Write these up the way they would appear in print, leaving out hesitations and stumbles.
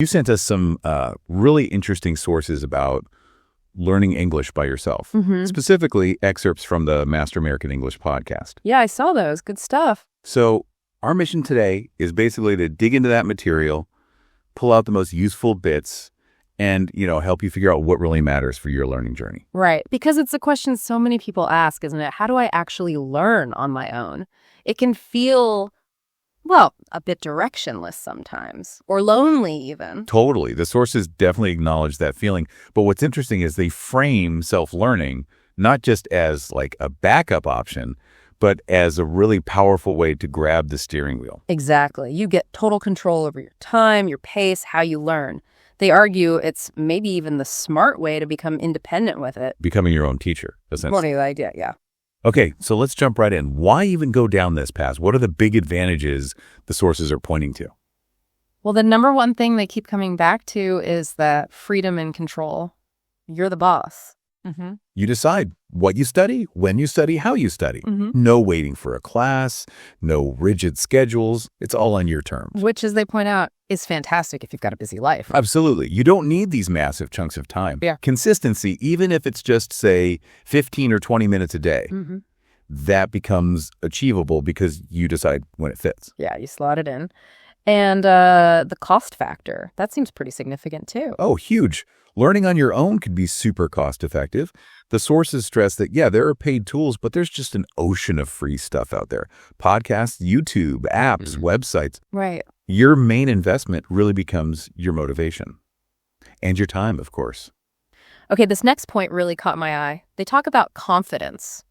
You sent us some really interesting sources about learning English by yourself, specifically excerpts from the Master American English podcast. Yeah, I saw those. Good stuff. So our mission today is basically to dig into that material, pull out the most useful bits, and, help you figure out what really matters for your learning journey. Right. Because it's a question so many people ask, isn't it? How do I actually learn on my own? It can feel, well, a bit directionless sometimes, or lonely even. Totally. The sources definitely acknowledge that feeling. But what's interesting is they frame self-learning not just as like a backup option, but as a really powerful way to grab the steering wheel. Exactly. You get total control over your time, your pace, how you learn. They argue it's maybe even the smart way to become independent with it. Becoming your own teacher, essentially. More the idea, yeah. Okay, so let's jump right in. Why even go down this path? What are the big advantages the sources are pointing to? Well, the number one thing they keep coming back to is that freedom and control. You're the boss. You decide what you study, when you study, how you study. No waiting for a class, no rigid schedules. It's all on your terms. Which, as they point out, is fantastic if you've got a busy life. Absolutely. You don't need these massive chunks of time. Yeah. Consistency, even if it's just, say, 15 or 20 minutes a day, that becomes achievable because you decide when it fits. Yeah, you slot it in. And the cost factor, that seems pretty significant too. Oh, huge. Learning on your own can be super cost effective. The sources stress that, yeah, there are paid tools, but there's just an ocean of free stuff out there. Podcasts, YouTube, apps, websites. Right. Your main investment really becomes your motivation. And your time, of course. Okay, this next point really caught my eye. They talk about confidence.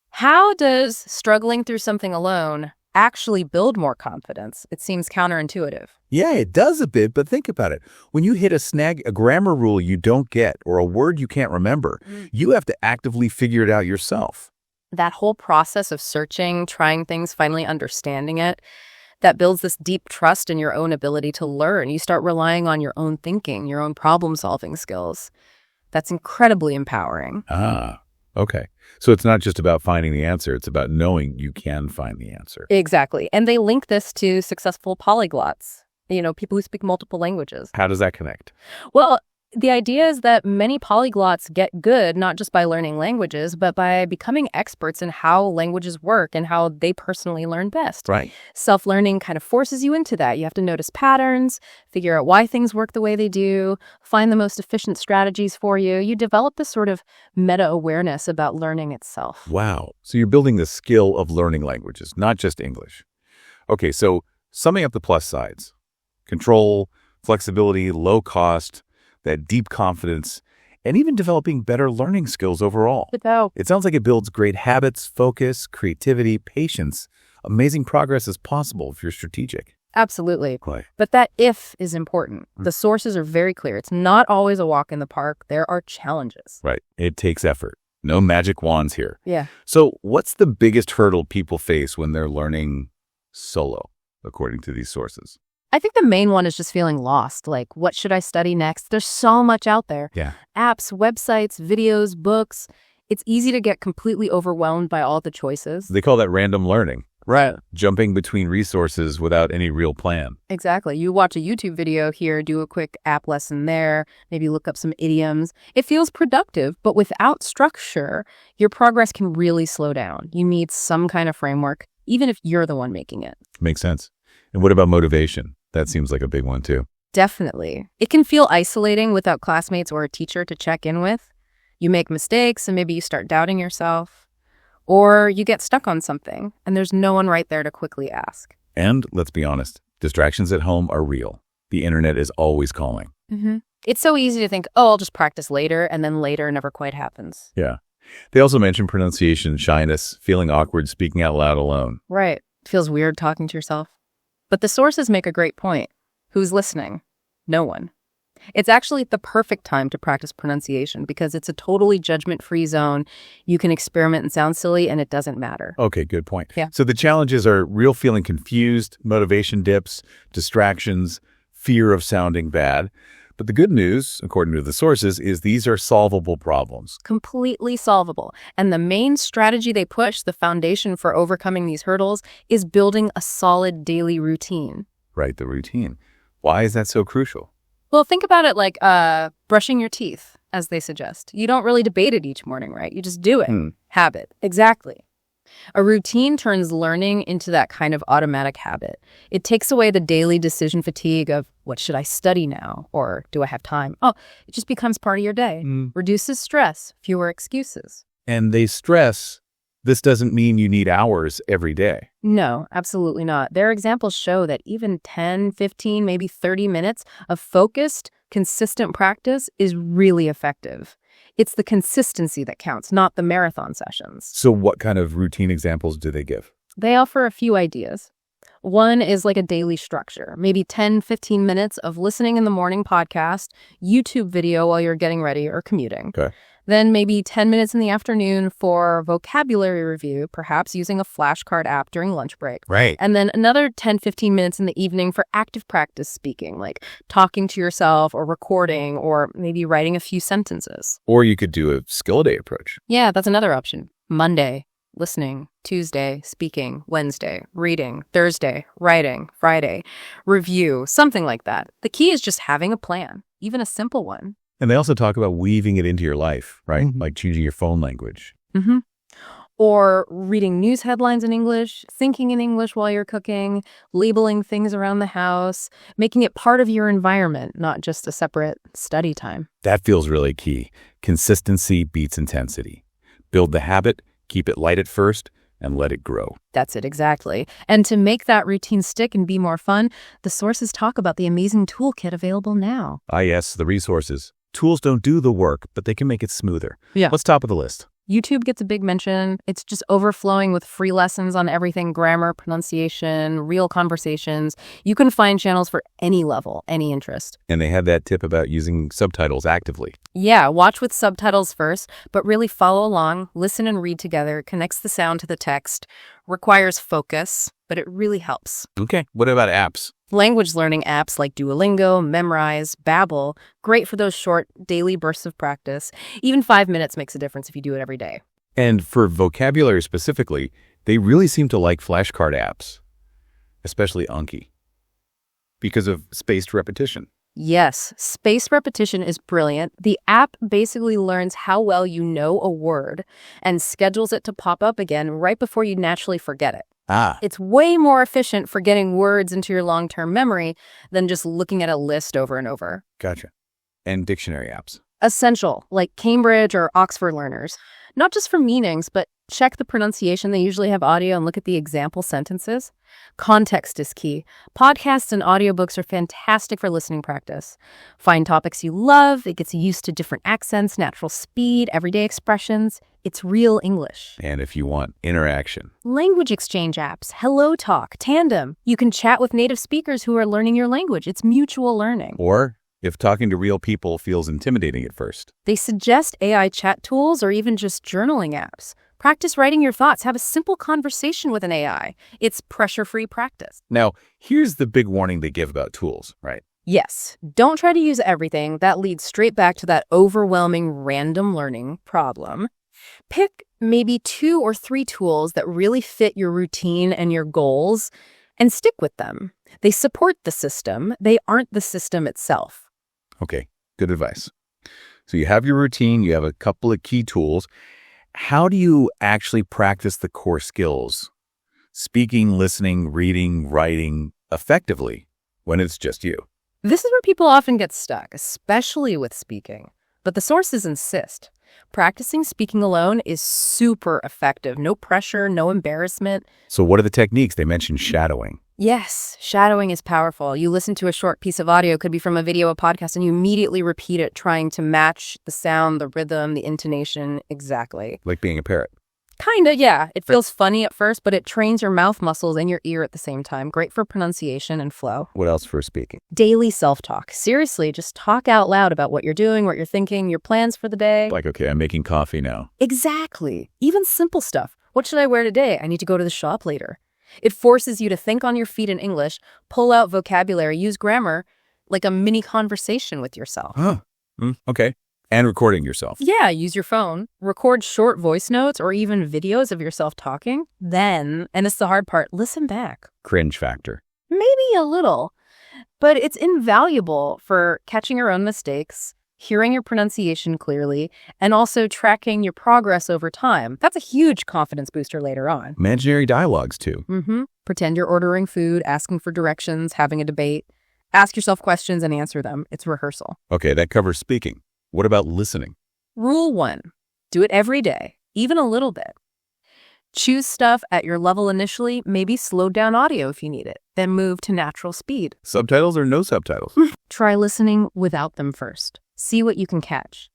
How does struggling through something alone actually build more confidence? It seems counterintuitive. Yeah, it does a bit, but think about it. When you hit a grammar rule you don't get, or a word you can't remember, you have to actively figure it out yourself. That whole process of searching, trying things, finally understanding it, that builds this deep trust in your own ability to learn. You start relying on your own thinking, your own problem-solving skills. That's incredibly empowering. Ah, okay. So it's not just about finding the answer. It's about knowing you can find the answer. Exactly. And they link this to successful polyglots, people who speak multiple languages. How does that connect? Well, the idea is that many polyglots get good not just by learning languages, but by becoming experts in how languages work and how they personally learn best. Right. Self-learning kind of forces you into that. You have to notice patterns, figure out why things work the way they do, find the most efficient strategies for you. You develop this sort of meta-awareness about learning itself. Wow. So you're building the skill of learning languages, not just English. Okay, so summing up the plus sides: control, flexibility, low cost, that deep confidence, and even developing better learning skills overall. It sounds like it builds great habits, focus, creativity, patience. Amazing progress is possible if you're strategic. Absolutely. Right. But that if is important. The sources are very clear. It's not always a walk in the park. There are challenges. Right. It takes effort. No magic wands here. Yeah. So what's the biggest hurdle people face when they're learning solo, according to these sources? I think the main one is just feeling lost. Like, what should I study next? There's so much out there. Yeah. Apps, websites, videos, books. It's easy to get completely overwhelmed by all the choices. They call that random learning. Right. Jumping between resources without any real plan. Exactly. You watch a YouTube video here, do a quick app lesson there, maybe look up some idioms. It feels productive, but without structure, your progress can really slow down. You need some kind of framework, even if you're the one making it. Makes sense. And what about motivation? That seems like a big one too. Definitely. It can feel isolating without classmates or a teacher to check in with. You make mistakes and maybe you start doubting yourself. Or you get stuck on something and there's no one right there to quickly ask. And let's be honest, distractions at home are real. The internet is always calling. It's so easy to think, oh, I'll just practice later, and then later never quite happens. Yeah. They also mention pronunciation, shyness, feeling awkward speaking out loud alone. Right. It feels weird talking to yourself. But the sources make a great point. Who's listening? No one. It's actually the perfect time to practice pronunciation because it's a totally judgment-free zone. You can experiment and sound silly, and it doesn't matter. Okay, good point. Yeah. So the challenges are real feeling confused, motivation dips, distractions, fear of sounding bad. But the good news, according to the sources, is these are solvable problems. Completely solvable. And the main strategy they push, the foundation for overcoming these hurdles, is building a solid daily routine. Right, the routine. Why is that so crucial? Well, think about it like brushing your teeth, as they suggest. You don't really debate it each morning, right? You just do it. Habit. Exactly. A routine turns learning into that kind of automatic habit. It takes away the daily decision fatigue of, what should I study now? Or do I have time? Oh, it just becomes part of your day. Reduces stress, fewer excuses. And they stress this doesn't mean you need hours every day. No, absolutely not. Their examples show that even 10, 15, maybe 30 minutes of focused, consistent practice is really effective. It's the consistency that counts, not the marathon sessions. So what kind of routine examples do they give? They offer a few ideas. One is like a daily structure, maybe 10, 15 minutes of listening in the morning podcast, YouTube video while you're getting ready or commuting. Okay. Then maybe 10 minutes in the afternoon for vocabulary review, perhaps using a flashcard app during lunch break. Right. And then another 10, 15 minutes in the evening for active practice speaking, like talking to yourself or recording or maybe writing a few sentences. Or you could do a skill a day approach. Yeah, that's another option. Monday, listening. Tuesday, speaking. Wednesday, reading. Thursday, writing. Friday, review. Something like that. The key is just having a plan, even a simple one. And they also talk about weaving it into your life, right? Like changing your phone language. Or reading news headlines in English, thinking in English while you're cooking, labeling things around the house, making it part of your environment, not just a separate study time. That feels really key. Consistency beats intensity. Build the habit, keep it light at first, and let it grow. That's it, exactly. And to make that routine stick and be more fun, the sources talk about the amazing toolkit available now. Ah, yes, the resources. Tools don't do the work, but they can make it smoother. Yeah. What's top of the list? YouTube gets a big mention. It's just overflowing with free lessons on everything: grammar, pronunciation, real conversations. You can find channels for any level, any interest. And they have that tip about using subtitles actively. Yeah, watch with subtitles first, but really follow along, listen and read together. It connects the sound to the text, requires focus, but it really helps. Okay, what about apps? Language learning apps like Duolingo, Memrise, Babbel, great for those short daily bursts of practice. Even 5 minutes makes a difference if you do it every day. And for vocabulary specifically, they really seem to like flashcard apps, especially Anki, because of spaced repetition. Yes, spaced repetition is brilliant. The app basically learns how well you know a word and schedules it to pop up again right before you naturally forget it. It's way more efficient for getting words into your long-term memory than just looking at a list over and over. Gotcha. And dictionary apps. Essential, like Cambridge or Oxford learners. Not just for meanings, but check the pronunciation. They usually have audio and look at the example sentences. Context is key. Podcasts and audiobooks are fantastic for listening practice. Find topics you love. It gets you used to different accents, natural speed, everyday expressions. It's real English. And if you want interaction. Language exchange apps, Hello Talk, Tandem. You can chat with native speakers who are learning your language. It's mutual learning. Or if talking to real people feels intimidating at first. They suggest AI chat tools or even just journaling apps. Practice writing your thoughts. Have a simple conversation with an AI. It's pressure-free practice. Now, here's the big warning they give about tools, right? Yes, don't try to use everything. That leads straight back to that overwhelming random learning problem. Pick maybe 2 or 3 tools that really fit your routine and your goals and stick with them. They support the system. They aren't the system itself. Okay, good advice. So you have your routine, you have a couple of key tools. How do you actually practice the core skills? Speaking, listening, reading, writing effectively when it's just you. This is where people often get stuck, especially with speaking. But the sources insist. Practicing speaking alone is super effective. No pressure, no embarrassment. So what are the techniques? They mentioned shadowing. Yes, shadowing is powerful. You listen to a short piece of audio, could be from a video, a podcast, and you immediately repeat it, trying to match the sound, the rhythm, the intonation exactly. Like being a parrot. Kinda, yeah. It feels funny at first, but it trains your mouth muscles and your ear at the same time. Great for pronunciation and flow. What else for speaking? Daily self-talk. Seriously, just talk out loud about what you're doing, what you're thinking, your plans for the day. Like, okay, I'm making coffee now. Exactly. Even simple stuff. What should I wear today? I need to go to the shop later. It forces you to think on your feet in English, pull out vocabulary, use grammar, like a mini conversation with yourself. Okay. And recording yourself. Yeah, use your phone. Record short voice notes or even videos of yourself talking. Then, and it's the hard part, listen back. Cringe factor. Maybe a little. But it's invaluable for catching your own mistakes, hearing your pronunciation clearly, and also tracking your progress over time. That's a huge confidence booster later on. Imaginary dialogues, too. Pretend you're ordering food, asking for directions, having a debate. Ask yourself questions and answer them. It's rehearsal. Okay, that covers speaking. What about listening? Rule 1. Do it every day, even a little bit. Choose stuff at your level initially, maybe slow down audio if you need it, then move to natural speed. Subtitles or no subtitles? Try listening without them first. See what you can catch.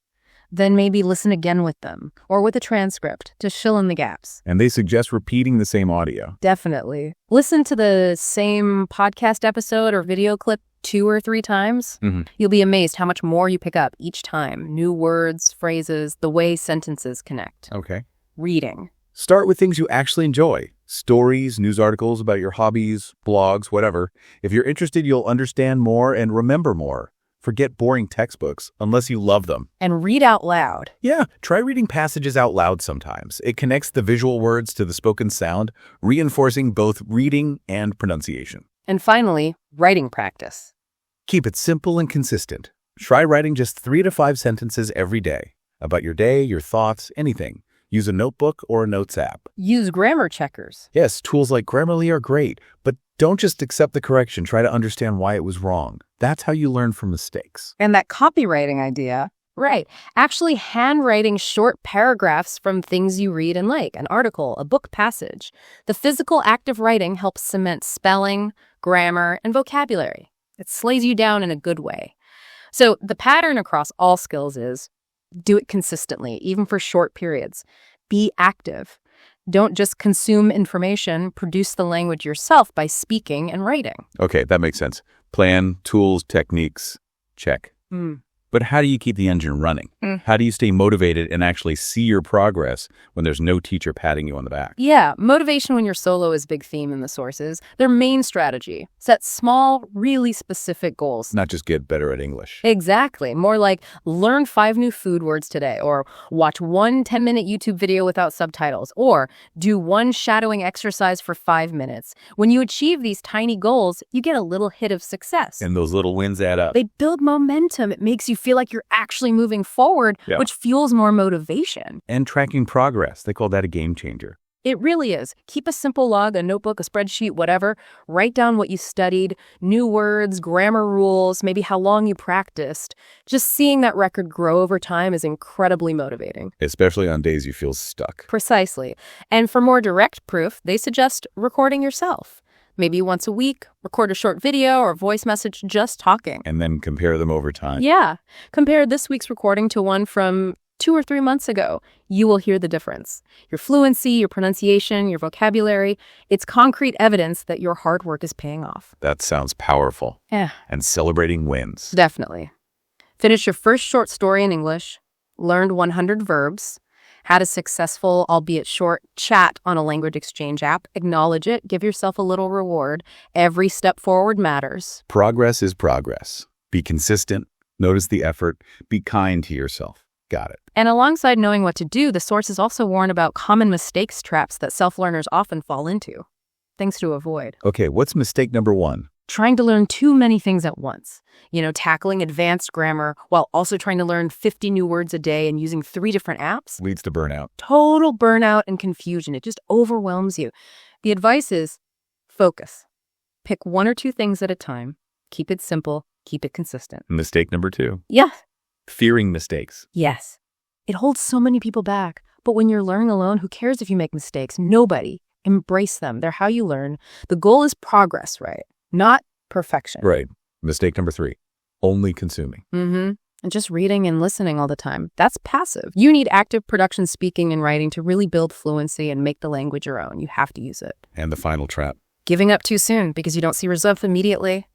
Then maybe listen again with them, or with a transcript to fill in the gaps. And they suggest repeating the same audio. Definitely. Listen to the same podcast episode or video clip 2 or 3 times. You'll be amazed how much more you pick up each time. New words, phrases, the way sentences connect. Okay. Reading. Start with things you actually enjoy. Stories, news articles about your hobbies, blogs, whatever. If you're interested, you'll understand more and remember more. Forget boring textbooks, unless you love them. And read out loud. Yeah, try reading passages out loud sometimes. It connects the visual words to the spoken sound, reinforcing both reading and pronunciation. And finally, writing practice. Keep it simple and consistent. Try writing just 3 to 5 sentences every day. About your day, your thoughts, anything. Use a notebook or a notes app. Use grammar checkers. Yes, tools like Grammarly are great, but don't just accept the correction. Try to understand why it was wrong. That's how you learn from mistakes. And that copywriting idea. Right. Actually handwriting short paragraphs from things you read and like, an article, a book passage. The physical act of writing helps cement spelling, grammar, and vocabulary. It slays you down in a good way. So the pattern across all skills is do it consistently, even for short periods. Be active. Don't just consume information, produce the language yourself by speaking and writing. Okay, that makes sense. Plan, tools, techniques, check. But how do you keep the engine running? How do you stay motivated and actually see your progress when there's no teacher patting you on the back? Yeah, motivation when you're solo is a big theme in the sources. Their main strategy, set small, really specific goals. Not just get better at English. Exactly. More like learn 5 new food words today, or watch 1 10-minute YouTube video without subtitles, or do 1 shadowing exercise for 5 minutes. When you achieve these tiny goals, you get a little hit of success. And those little wins add up. They build momentum. It makes you feel like you're actually moving forward, which fuels more motivation. And tracking progress. They call that a game changer. It really is. Keep a simple log, a notebook, a spreadsheet, whatever. Write down what you studied, new words, grammar rules, maybe how long you practiced. Just seeing that record grow over time is incredibly motivating. Especially on days you feel stuck. Precisely. And for more direct proof, they suggest recording yourself. Maybe once a week, record a short video or voice message just talking. And then compare them over time. Yeah. Compare this week's recording to one from 2 or 3 months ago. You will hear the difference. Your fluency, your pronunciation, your vocabulary. It's concrete evidence that your hard work is paying off. That sounds powerful. Yeah. And celebrating wins. Definitely. Finish your first short story in English. Learned 100 verbs. Had a successful, albeit short, chat on a language exchange app. Acknowledge it. Give yourself a little reward. Every step forward matters. Progress is progress. Be consistent. Notice the effort. Be kind to yourself. Got it. And alongside knowing what to do, the sources also warn about common mistakes traps that self-learners often fall into. Things to avoid. Okay, what's mistake number 1? Trying to learn too many things at once. Tackling advanced grammar while also trying to learn 50 new words a day and using 3 different apps. Leads to burnout. Total burnout and confusion. It just overwhelms you. The advice is focus. Pick 1 or 2 things at a time. Keep it simple. Keep it consistent. Mistake number 2. Yeah. Fearing mistakes. Yes. It holds so many people back. But when you're learning alone, who cares if you make mistakes? Nobody. Embrace them. They're how you learn. The goal is progress, right? Not perfection. Right. Mistake number 3. Only consuming. And just reading and listening all the time. That's passive. You need active production speaking and writing to really build fluency and make the language your own. You have to use it. And the final trap. Giving up too soon because you don't see results immediately.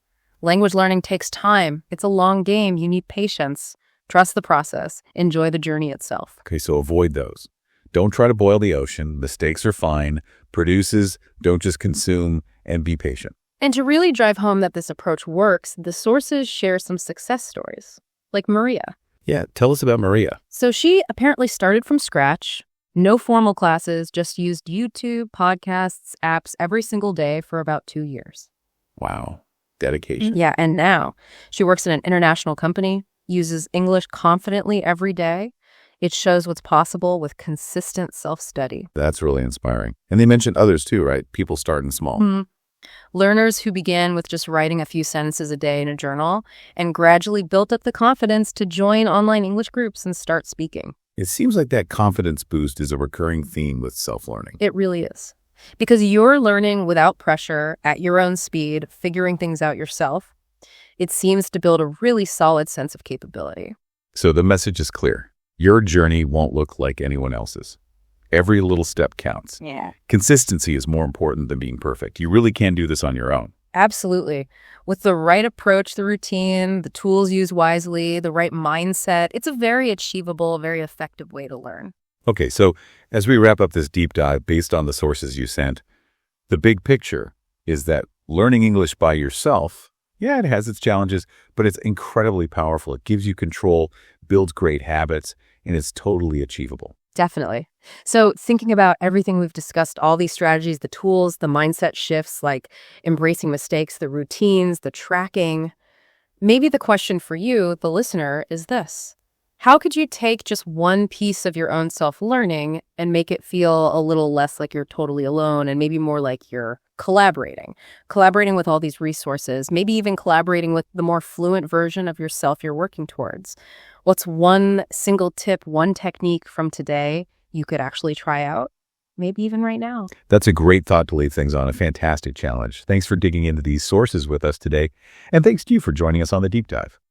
Language learning takes time. It's a long game. You need patience. Trust the process. Enjoy the journey itself. Okay, so avoid those. Don't try to boil the ocean. Mistakes are fine. Produces, don't just consume, and be patient. And to really drive home that this approach works, the sources share some success stories, like Maria. Yeah, tell us about Maria. So she apparently started from scratch, no formal classes, just used YouTube, podcasts, apps every single day for about 2 years. Wow. dedication. Yeah, and now she works in an international company, uses English confidently every day. It shows what's possible with consistent self-study. That's really inspiring. And they mentioned others too, right? People starting small. Mhm. Learners who began with just writing a few sentences a day in a journal and gradually built up the confidence to join online English groups and start speaking. It seems like that confidence boost is a recurring theme with self-learning. It really is. Because you're learning without pressure, at your own speed, figuring things out yourself. It seems to build a really solid sense of capability. So the message is clear. Your journey won't look like anyone else's. Every little step counts. Yeah. Consistency is more important than being perfect. You really can do this on your own. Absolutely. With the right approach, the routine, the tools used wisely, the right mindset, it's a very achievable, very effective way to learn. Okay, so as we wrap up this deep dive based on the sources you sent, the big picture is that learning English by yourself, yeah, it has its challenges, but it's incredibly powerful. It gives you control, builds great habits, and it's totally achievable. Definitely. So thinking about everything we've discussed, all these strategies, the tools, the mindset shifts, like embracing mistakes, the routines, the tracking, maybe the question for you, the listener, is this. How could you take just one piece of your own self-learning and make it feel a little less like you're totally alone and maybe more like you're collaborating with all these resources, maybe even collaborating with the more fluent version of yourself you're working towards? What's one single tip, one technique from today you could actually try out, maybe even right now? That's a great thought to leave things on, a fantastic challenge. Thanks for digging into these sources with us today, and thanks to you for joining us on the deep dive.